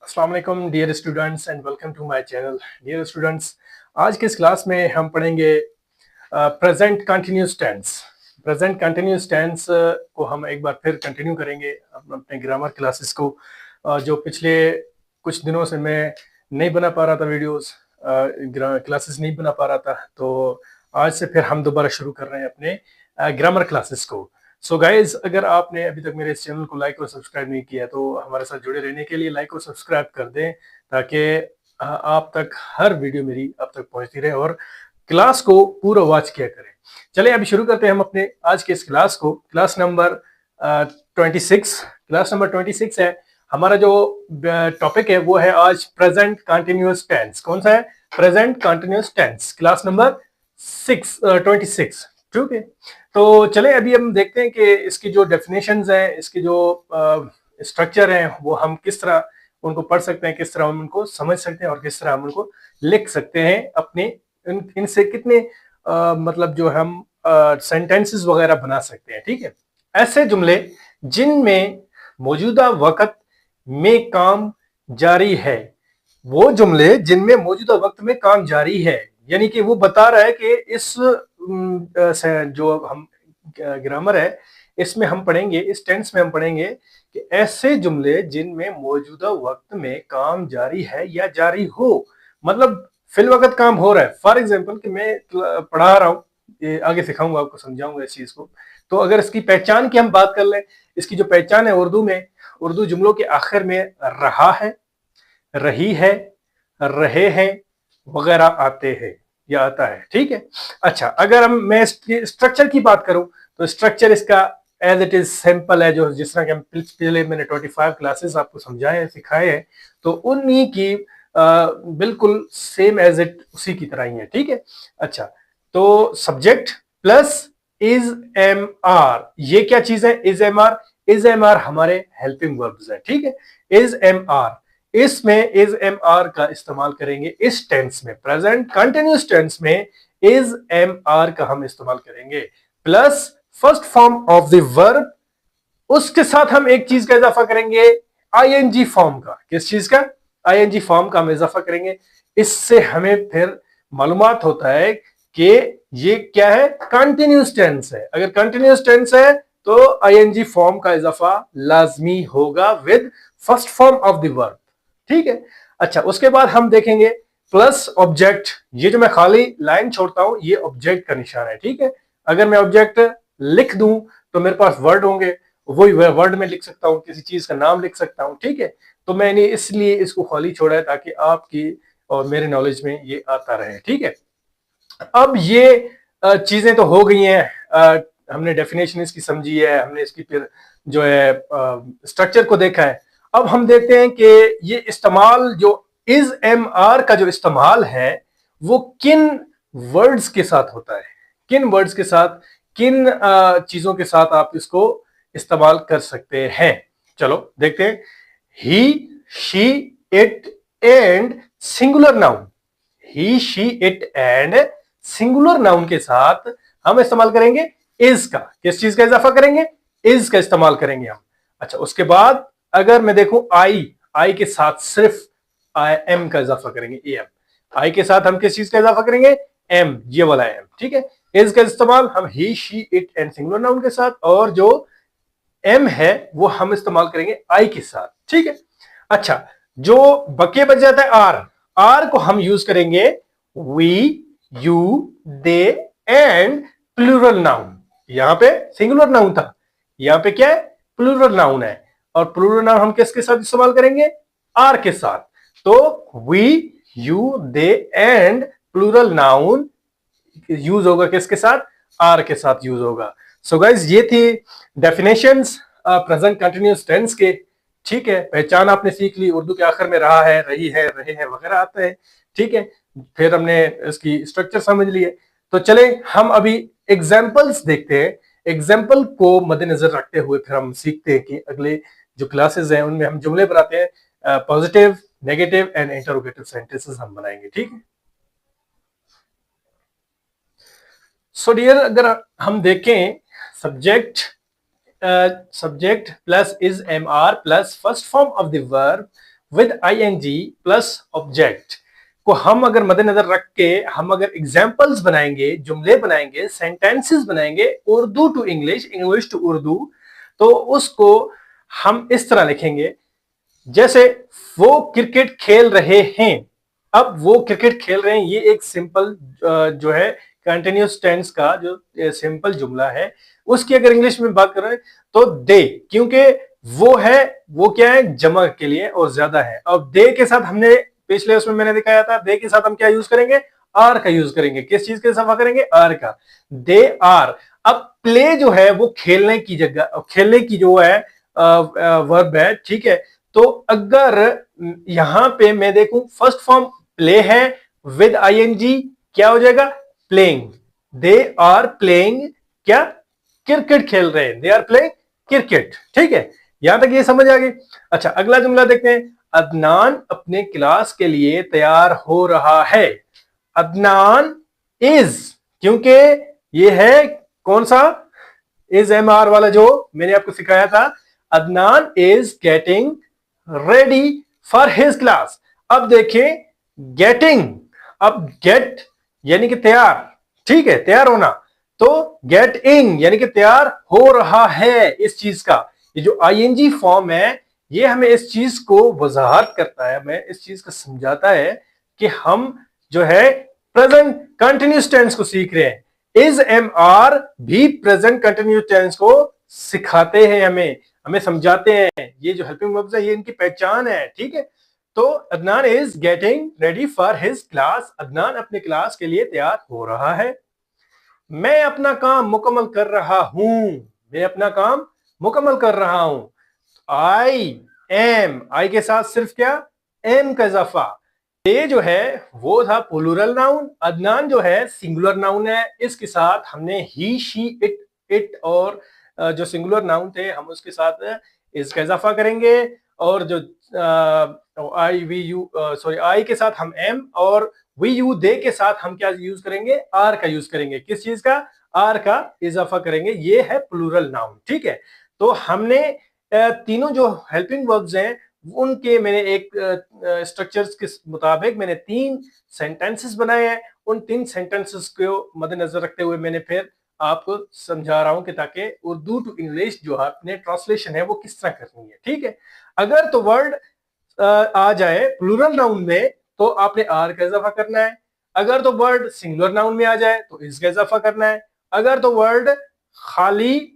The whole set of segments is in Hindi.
अस्सलाम वालेकुम dear students and welcome to my channel. Dear students, आज के इस क्लास में हम पढ़ेंगे present continuous tense. Present continuous tense को हम एक बार फिर कंटिन्यू करेंगे अपने ग्रामर क्लासेस को। जो पिछले कुछ दिनों से मैं नहीं बना पा रहा था वीडियोस, क्लासेस नहीं बना पा रहा था, तो आज से फिर हम दोबारा शुरू कर रहे हैं अपने ग्रामर क्लासेस को। सो गाइज, अगर आपने अभी तक मेरे इस चैनल को लाइक और सब्सक्राइब नहीं किया तो हमारे साथ जुड़े रहने के लिए लाइक और सब्सक्राइब कर दें, ताकि आप तक हर वीडियो मेरी आप तक पहुंचती रहे और क्लास को पूरा वॉच किया करें। चलिए अभी शुरू करते हैं हम अपने आज के इस क्लास को। Class number 26। क्लास नंबर 26 है हमारा। जो टॉपिक है वो है आज प्रेजेंट कंटिन्यूअस टेंस। कौन सा है? Present continuous tense, class number 26। ठीक है, तो चले अभी हम देखते हैं कि इसकी जो डेफिनेशंस हैं, इसकी जो स्ट्रक्चर हैं, वो हम किस तरह उनको पढ़ सकते हैं, किस तरह हम उनको समझ सकते हैं और किस तरह हम उनको लिख सकते हैं अपने इनसे कितने मतलब जो हम सेंटेंसेस वगैरह बना सकते हैं। ठीक है, ऐसे जुमले जिनमें मौजूदा वक्त में काम जारी है। वो जुमले जिनमें मौजूदा वक्त में काम जारी है, यानी कि वो बता रहा है कि इस जो हम ग्रामर है इसमें हम पढ़ेंगे, इस टेंस में हम पढ़ेंगे कि ऐसे जुमले जिनमें मौजूदा वक्त में काम जारी है या जारी हो, मतलब फिल वक्त काम हो रहा है। फॉर एग्जांपल कि मैं पढ़ा रहा हूँ, ये आगे सिखाऊंगा, आपको समझाऊंगा इस चीज को। तो अगर इसकी पहचान की हम बात कर लें, इसकी जो पहचान है उर्दू में, उर्दू जुमलों के आखिर में रहा है, रही है, रहे हैं वगैरह आते हैं या आता है। ठीक है, अच्छा अगर मैं इसके स्ट्रक्चर की बात करूं तो स्ट्रक्चर इसका एज इट इज सिंपल है। जो जिस तरह के हम पिछले मैंने 25 क्लासेस आपको समझाए हैं, सिखाए हैं, तो उन्हीं की बिल्कुल सेम एज इट उसी की तरह ही है। ठीक है, अच्छा तो subject plus is am are, ये क्या चीज है? Is am are. Is am are हमारे हेल्पिंग वर्ब्स है। ठीक है, इज एम आर, इसमें इज एम आर का इस्तेमाल करेंगे इस टेंस में, प्रेजेंट कंटिन्यूअस टेंस में इज एम आर का हम इस्तेमाल करेंगे plus first form of the verb. उसके साथ हम एक चीज का इजाफा करेंगे, आईएनजी फॉर्म का। किस चीज का? आईएनजी फॉर्म का हम इजाफा करेंगे। इससे हमें फिर मालूमात होता है कि ये क्या है? कंटिन्यूअस टेंस है। अगर कंटिन्यूअस टेंस है तो आईएनजी फॉर्म का इजाफा लाजमी होगा with first form of the verb. ठीक है, अच्छा उसके बाद हम देखेंगे प्लस ऑब्जेक्ट। ये जो मैं खाली लाइन छोड़ता हूं ये ऑब्जेक्ट का निशान है। ठीक है, अगर मैं ऑब्जेक्ट लिख दूं तो मेरे पास वर्ड होंगे, वही वर्ड में लिख सकता हूं, किसी चीज का नाम लिख सकता हूं। ठीक है, तो मैंने इसलिए इसको खाली छोड़ा है ताकि आपकी और मेरे नॉलेज में ये आता रहे। ठीक है, अब ये चीजें तो हो गई हैं, हमने डेफिनेशन इसकी समझी है, हमने इसकी फिर जो है स्ट्रक्चर को देखा है। अब हम देखते हैं कि ये इस्तेमाल जो इज एम आर का जो इस्तेमाल है वो किन वर्ड्स के साथ होता है, किन वर्ड्स के साथ, किन चीजों के साथ आप इसको इस्तेमाल कर सकते हैं। चलो देखते हैं। He, she, it and singular noun. He, she, it and singular noun के साथ हम इस्तेमाल करेंगे इज का। किस चीज का इजाफा करेंगे? इज का इस्तेमाल करेंगे हम। अच्छा उसके बाद अगर मैं देखूं आई, आई के साथ सिर्फ आई एम का इजाफा करेंगे, ए एम। आई के साथ हम किस चीज का इजाफा करेंगे? एम, ये वाला एम। ठीक है, इज का इस्तेमाल हम he, she, it and singular noun के साथ, और जो एम है वो हम इस्तेमाल करेंगे आई के साथ। ठीक है, अच्छा जो बके बच जाता है आर, आर को हम यूज करेंगे we, you, they and plural noun. यहां पे सिंगुलर नाउन था, यहां पे क्या है? प्लूरल नाउन है, और प्लूरल नाउन हम किसके साथ इस्तेमाल करेंगे? आर के साथ। तो we, you, they and plural noun use होगा किसके साथ? आर के साथ यूज होगा। सो गाइज ये थी डेफिनेशंस प्रेजेंट कंटिन्यूअस टेंस के। ठीक है, पहचान आपने सीख ली, उर्दू के आखिर में रहा है, रही है, रहे हैं वगैरह आता है। ठीक है, फिर हमने इसकी स्ट्रक्चर समझ लिए। तो चले हम अभी एग्जाम्पल्स देखते हैं। एग्जाम्पल को मद्देनजर रखते हुए फिर हम सीखते हैं कि अगले जो क्लासेस हैं उनमें हम जुमले बनाते हैं, positive, negative and interrogative sentences हम बनाएंगे। ठीक है, सो डियर अगर हम देखें subject plus is am are plus first form of the verb, with ING plus object को हम अगर मद्देनजर रख के हम अगर एग्जाम्पल्स बनाएंगे, जुमले बनाएंगे, सेंटेंसेस बनाएंगे Urdu to English, English to Urdu, तो उसको हम इस तरह लिखेंगे जैसे वो क्रिकेट खेल रहे हैं। अब वो क्रिकेट खेल रहे हैं, ये एक सिंपल जो है कंटिन्यूस टेंस का जो सिंपल जुमला है, उसकी अगर इंग्लिश में बात करें तो दे, क्योंकि वो है, वो क्या है, जमा के लिए और ज्यादा है। अब दे के साथ हमने पिछले उसमें मैंने दिखाया था, दे के साथ हम क्या यूज करेंगे, आर का यूज करेंगे। किस चीज के सफा करेंगे, आर का। They are. अब प्ले जो है वो खेलने की जगह, खेलने की जो है वर्ब है, ठीक है। तो अगर यहां पे मैं देखूं फर्स्ट फॉर्म प्ले है विद आईएनजी, क्या हो जाएगा, प्लेइंग। दे आर प्लेइंग, क्या, क्रिकेट खेल रहे हैं, दे आर प्लेइंग क्रिकेट, ठीक है। यहां तक ये समझ आ गई। अच्छा, अगला जुमला देखते हैं। अदनान अपने क्लास के लिए तैयार हो रहा है। अदनान इज, क्योंकि ये है कौन सा, इज एम आर वाला जो मैंने आपको सिखाया था। Adnan is getting ready for his class. अब देखिए गेटिंग, अब गेट यानी कि तैयार, ठीक है, तैयार होना, तो गेट इन यानी कि तैयार हो रहा है इस चीज का। ये जो आईएनजी फॉर्म है ये हमें इस चीज को वजाहत करता है, हमें इस चीज को समझाता है कि हम जो है प्रेजेंट कंटिन्यूस टेंस को सीख रहे हैं। इज एम आर भी प्रेजेंट कंटिन्यूस टेंस को सिखाते हैं, हमें हमें समझाते हैं। ये जो हेल्पिंग वर्ब्स है ये इनकी पहचान है, ठीक है। तो Adnan is getting ready for his class. Adnan अपने क्लास के लिए तैयार हो रहा है। मैं अपना काम मुकम्मल कर रहा हूं। मैं अपना काम मुकम्मल कर रहा हूं। आई एम, आई के साथ सिर्फ क्या, एम का इजाफा। ये जो है वो था प्लूरल नाउन, अदनान जो है सिंगुलर नाउन है। इसके साथ हमने ही, शी, इट और जो सिंगुलर नाउन थे हम उसके साथ इसका इजाफा करेंगे। और जो आई वी यू, सॉरी, आई के साथ हम एम, और वी यू दे के साथ हम क्या यूज करेंगे, आर का यूज करेंगे। किस चीज का, आर का इजाफा करेंगे। ये है प्लूरल नाउन, ठीक है। तो हमने तीनों जो हेल्पिंग वर्ब्स हैं उनके मैंने एक स्ट्रक्चर्स के मुताबिक मैंने 3 सेंटेंसेस बनाए हैं। उन 3 सेंटेंसेस को मद्देनजर रखते हुए मैंने फिर आपको समझा रहा हूं कि ताकि उर्दू टू इंग्लिश जो आपने ट्रांसलेशन है वो किस तरह करनी है, ठीक है। अगर तो वर्ड आ जाए प्लूरल नाउन में तो आपने आर का इजाफा करना है। अगर तो वर्ड सिंगुलर नाउन में आ जाए तो इसका इजाफा करना है। अगर तो वर्ड खाली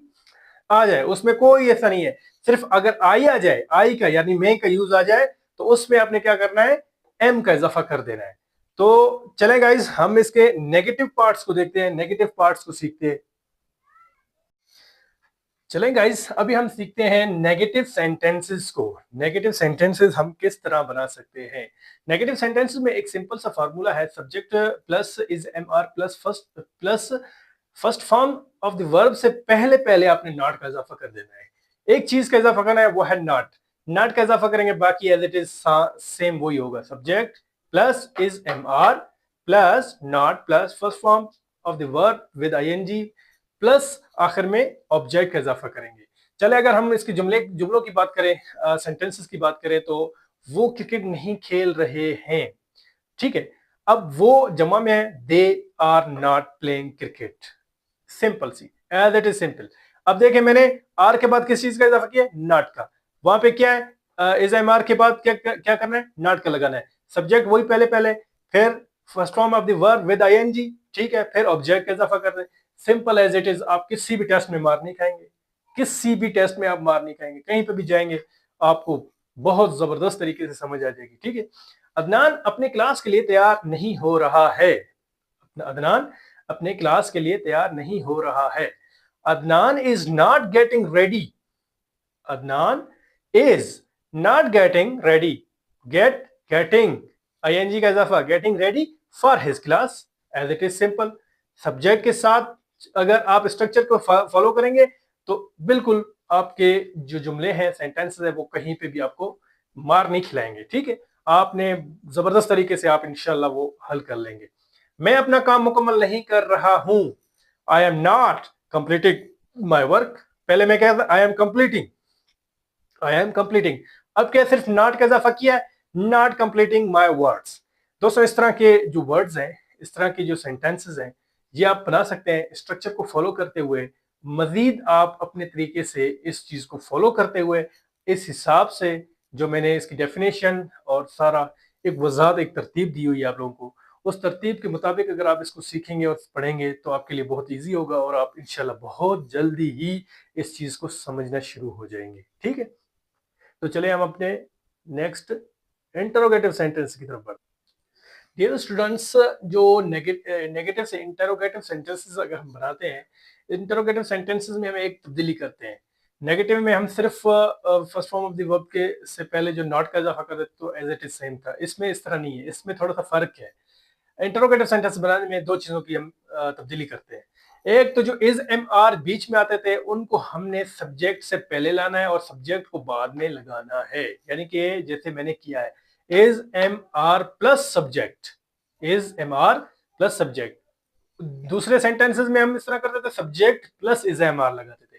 आ जाए, उसमें कोई ऐसा नहीं है, सिर्फ अगर आई आ जाए, आई का यानी मैं का यूज आ जाए, तो उसमें आपने क्या करना है, एम का इजाफा कर देना है। तो चले गाइस हम इसके नेगेटिव पार्ट्स को देखते हैं, नेगेटिव पार्ट्स को सीखते हैं। चलें गाइस, अभी हम सीखते हैं नेगेटिव सेंटेंसेस को। नेगेटिव सेंटेंसेस हम किस तरह बना सकते हैं। नेगेटिव सेंटेंसेस में एक सिंपल सा फार्मूला है, subject plus is am are plus first form of the verb से पहले पहले आपने नॉट का इजाफा कर देना है। एक चीज का इजाफा करना है, वो है नॉट। नॉट का इजाफा करेंगे, बाकी एज इट इज सेम वही होगा। Subject plus is am are plus not plus first form of the verb with ING plus आखिर में ऑब्जेक्ट का इजाफा करेंगे। चले अगर हम इसके जुमलों की बात करें, सेंटेंसेस की बात करें, तो वो क्रिकेट नहीं खेल रहे हैं, ठीक है। अब वो जमा में है, they are not playing cricket. Simple सी, एज इट इज सिंपल। अब देखें मैंने आर के बाद किस चीज का इजाफा किया, नॉट का। वहां पे क्या है, इज एम आर के बाद क्या क्या करना है, नॉट का लगाना है। सब्जेक्ट वही पहले पहले, फिर first form of the verb with ING, ठीक है, फिर ऑब्जेक्ट का इजाफा कर दें। Simple as it is. आप किसी भी टेस्ट में मार नहीं खाएंगे, किसी भी टेस्ट में आप मार नहीं खाएंगे, कहीं पे भी जाएंगे आपको बहुत जबरदस्त तरीके से समझ आ जाएगी, ठीक है। अदनान अपने क्लास के लिए तैयार नहीं हो रहा है। अदनान अपने क्लास के लिए तैयार नहीं हो रहा है। Adnan is not getting ready. Adnan is not getting ready. Getting ING का इजाफा, getting ready for his class, as it is simple. Subject के साथ अगर आप स्ट्रक्चर को फॉलो करेंगे तो बिल्कुल आपके जो जुमले हैं, सेंटेंसेस है, वो कहीं पे भी आपको मार नहीं खिलाएंगे, ठीक है। आपने जबरदस्त तरीके से आप इंशाल्लाह वो हल कर लेंगे। मैं अपना काम मुकम्मल नहीं कर रहा हूं। I am not completing my work. पहले मैं कहता I am completing, I am completing. अब क्या सिर्फ नॉट का इजाफा किया है, नॉट कंप्लीटिंग माई वर्ड्स। दोस्तों इस तरह के जो वर्ड्स हैं, इस तरह के जो सेंटेंसेस हैं, ये आप बना सकते हैं स्ट्रक्चर को फॉलो करते हुए। मजीद आप अपने तरीके से इस चीज को फॉलो करते हुए, इस हिसाब से जो मैंने इसकी डेफिनेशन और सारा एक वजाहत, एक तरतीब दी हुई है आप लोगों को, उस तरतीब के मुताबिक अगर आप इसको सीखेंगे और पढ़ेंगे तो आपके लिए बहुत इजी होगा और आप इंशाल्लाह बहुत जल्दी ही इस चीज को समझना शुरू हो जाएंगे। ठीक है, तो चले हम अपने नेक्स्ट इंटरोगेटिव सेंटेंस की तरफ बढ़ते। डियर स्टूडेंट्स, जो नेगेटिव से इंटरोगेटिव सेंटेंसेस अगर हम बनाते हैं, इंटरोगेटिव सेंटेंसेस में हम एक तब्दीली करते हैं। नेगेटिव में हम सिर्फ first form of the verb के से पहले जो नॉट का इजाफा कर देते तो एज इट इज सेम था। इसमें इस तरह नहीं है, इसमें थोड़ा सा फर्क है। इंटरोगेटिव सेंटेंस बनाने में दो चीजों की हम तब्दीली करते हैं। एक तो जो इज एम आर बीच में आते थे उनको हमने सब्जेक्ट से पहले लाना है और सब्जेक्ट को बाद में लगाना है। यानी कि जैसे मैंने किया है, is am are plus subject, is am are plus subject. दूसरे सेंटेंसेस में हम इस तरह करते थे, subject plus is am are लगाते थे।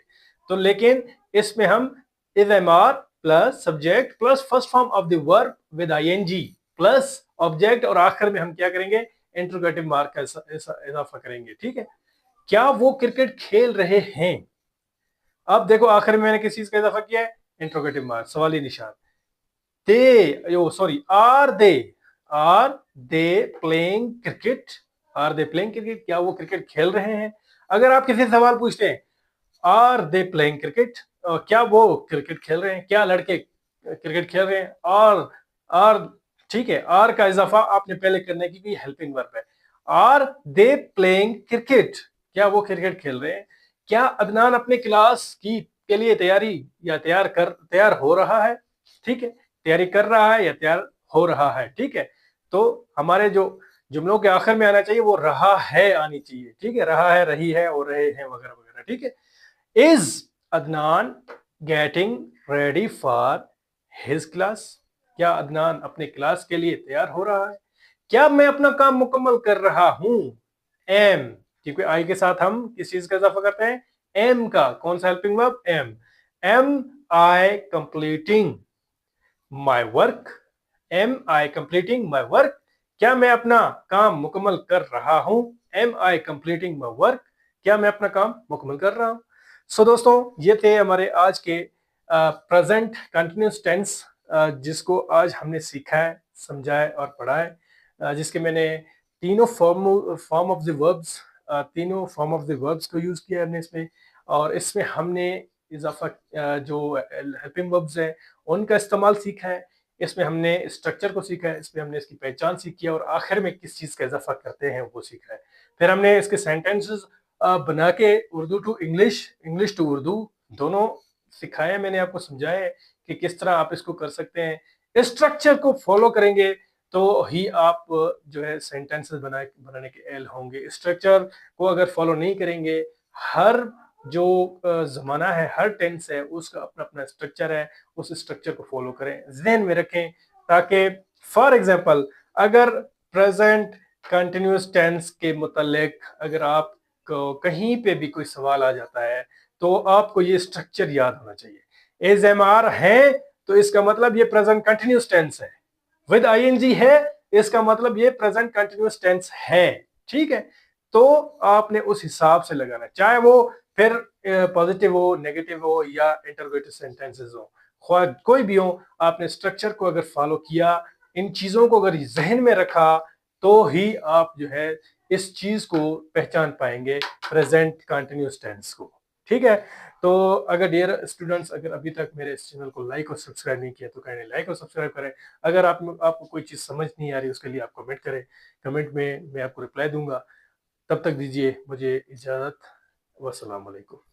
तो लेकिन इसमें हम is am are plus subject plus first form of the verb with ING plus object और आखिर में हम क्या करेंगे, इंटरोगेटिव मार्क का इजाफा करेंगे। ठीक है, क्या वो क्रिकेट खेल रहे हैं? अब देखो आखिर में मैंने किस चीज का इजाफा किया है, इंटरोगेटिव मार्क, सवाली निशान। Are they playing cricket, are they playing cricket, क्या वो क्रिकेट खेल रहे हैं? अगर आप किसी सवाल पूछते हैं आर दे प्लेइंग क्रिकेट, क्या वो क्रिकेट खेल रहे हैं, क्या लड़के क्रिकेट खेल रहे हैं, और आर, ठीक है, आर का इजाफा आपने पहले करने की कोई हेल्पिंग वर्ब है। आर दे प्लेइंग क्रिकेट, क्या वो क्रिकेट खेल रहे हैं? क्या अदनान अपने क्लास की के लिए तैयारी या तैयार हो रहा है? ठीक है, तैयारी कर रहा है या तैयार हो रहा है। ठीक है, तो हमारे जो जुमलों के आखिर में आना चाहिए वो रहा है आनी चाहिए। ठीक है, रहा है, रही है और रहे हैं वगैरह वगैरह। ठीक है, is Adnan getting ready for his class, क्या अदनान अपने क्लास के लिए तैयार हो रहा है? क्या मैं अपना काम मुकम्मल कर रहा हूं? एम, क्योंकि आई के साथ हम किस चीज का इजाफा करते हैं, एम का। कौन सा helping verb, am. Am I completing my work, am I completing my work, क्या मैं अपना काम मुकम्मल कर रहा हूं? Am I completing my work, क्या मैं अपना काम मुकम्मल कर रहा हूं? सो दोस्तों ये थे हमारे आज के प्रेजेंट कंटिन्यूस टेंस, जिसको आज हमने सीखा है, समझा है और पढ़ा है, जिसके मैंने तीनों फॉर्म ऑफ द वर्ब्स, तीनों फॉर्म ऑफ द वर्ब्स को यूज किया हमने इसमें। और इसमें हमने इजाफा जो हेल्पिंग वर्ब्स हैं उनका इस्तेमाल सीखा है। इसमें हमने स्ट्रक्चर को सीखा है, इसमें हमने इसकी पहचान सीखी है और आखिर में किस चीज का इजाफा करते हैं वो सीखा है। फिर हमने इसके सेंटेंसेस बना के Urdu to English, English to Urdu दोनों सिखाए, मैंने आपको समझाया है कि किस तरह आप इसको कर सकते हैं। स्ट्रक्चर को फॉलो करेंगे तो ही आप जो है सेंटेंसेस बनाने के एल होंगे। स्ट्रक्चर को अगर फॉलो नहीं करेंगे, हर जो जमाना है, हर टेंस है, उसका अपना अपना स्ट्रक्चर है, उस स्ट्रक्चर को फॉलो करें, ज़हन में रखें, ताकि फॉर एग्जांपल अगर प्रेजेंट कंटिन्यूस टेंस के मुतालिक अगर आप कहीं पे भी कोई सवाल आ जाता है तो आपको ये स्ट्रक्चर याद होना चाहिए। एज एम आर है तो इसका मतलब ये प्रेजेंट कंटिन्यूस टेंस है, विद आईएनजी है इसका मतलब ये प्रेजेंट कंटिन्यूस टेंस है। ठीक है, तो आपने उस हिसाब से लगाना, चाहे वो फिर पॉजिटिव हो, नेगेटिव हो या इंटरोगेटिव सेंटेंसेस हो, कोई भी हो, आपने स्ट्रक्चर को अगर फॉलो किया, इन चीजों को अगर जहन में रखा, तो ही आप जो है इस चीज को पहचान पाएंगे, प्रेजेंट कंटिन्यूस टेंस को। ठीक है, तो अगर डियर स्टूडेंट्स अगर अभी तक मेरे इस चैनल को लाइक और सब्सक्राइब नहीं किया तो काइंडली लाइक और सब्सक्राइब करें। अगर आपको कोई चीज समझ नहीं आ रही उसके लिए आप कमेंट करें, कमेंट में मैं आपको रिप्लाई दूंगा। तब तक दीजिए मुझे इजाजत। वस्सलाम वालेकुम।